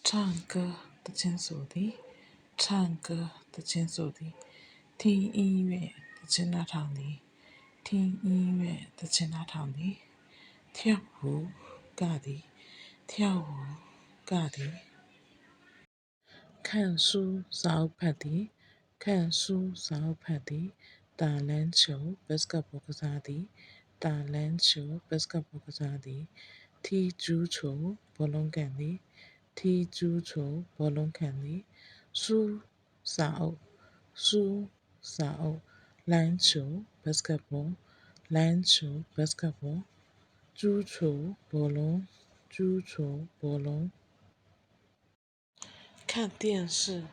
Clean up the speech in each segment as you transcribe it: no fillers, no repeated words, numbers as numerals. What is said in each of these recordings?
唱歌的牵手的，唱歌的牵手的，听音乐的牵那场的，听音乐的牵那场的，跳舞嘎的，跳舞嘎的，看书扫把的，看书扫把的，打篮球 basketball ကစား的，打篮球 basketball ကစား的，踢足球ဘောလုံးကန်的，踢足球ဘောလုံးကန်的，书စာအုပ်书စာအုပ်篮球 basketball 篮球 basketball 足球ဘောလုံး足球ဘောလုံး看电视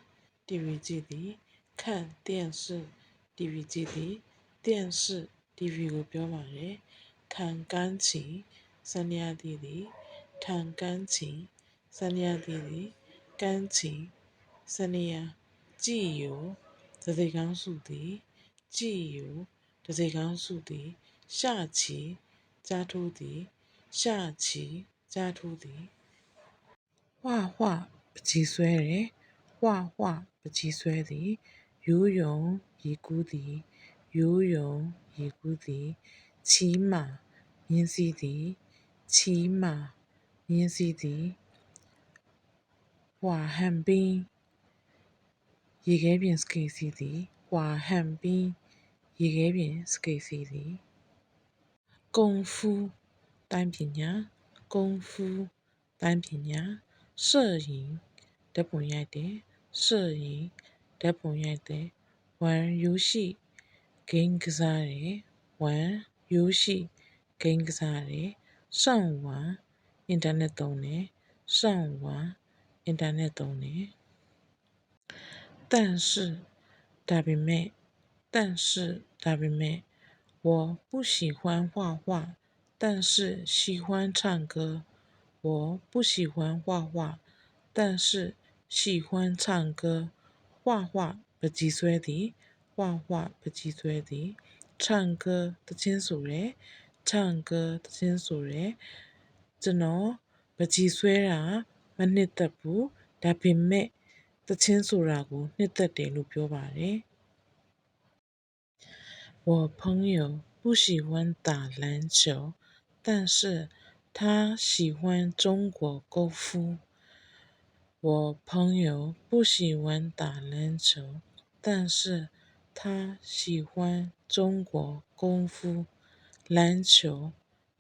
DVD 的看电视 DVD 的电视 TV ကိုပြောပါတယ်弹钢琴စနေရသည်သည်弹钢琴စနေရသည်သည်钢琴စနေရကြည်ယူတစိကောင်းစုသည်ကြည်ယူတစိကောင်းစုသည်下棋ကြားထိုးသည်下棋ကြားထိုးသည်画画ပကြီးဆွဲတယ်画画ပကြီးဆွဲသည်游泳ရေကူးသည်游泳ရေကူးသည်骑马မြင်းစီးသည်骑马မြင်းစီးသည်滑旱冰ရေခဲပြင်စကိတ်စီးသည်滑旱冰ရေခဲပြင်စကိတ်စီးသည်功夫တိုင်းပညာ功夫တိုင်းပညာ摄影ဓာတ်ပုံရိုက်တယ်摄影ဓာတ်ပုံရိုက်တယ်玩游戏 game ကစားတယ်玩游戏 game ကစားတယ်上网အင်တာနက်သုံးတယ်上网အင်တာနက်သုံးတယ်但是ဒါပေမဲ့但是ဒါပေမဲ့我不喜欢画画但是喜欢唱歌我不喜欢画画但是喜欢唱歌画画ပကြီးဆွဲသည်画画ပကြီးဆွဲသည်唱歌သချင်းဆိုရယ်唱歌သချင်းဆိုရယ်ကျွန်တော်ပကြီးဆွဲတာမနှစ်သက်ဘူးဒါပေမဲ့သချင်းဆိုတာကိုနှစ်သက်တယ်လို့ပြောပါတယ်我朋友不喜欢打篮球但是他喜欢中国功夫我朋友不喜欢打篮球但是他喜欢中国功夫篮球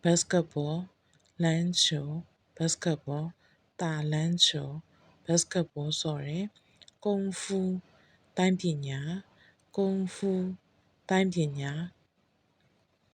basketball 篮球 basketball 打篮球 basketball ဆိုရယ်功夫တိုင်းပညာ功夫တိုင်းပညာ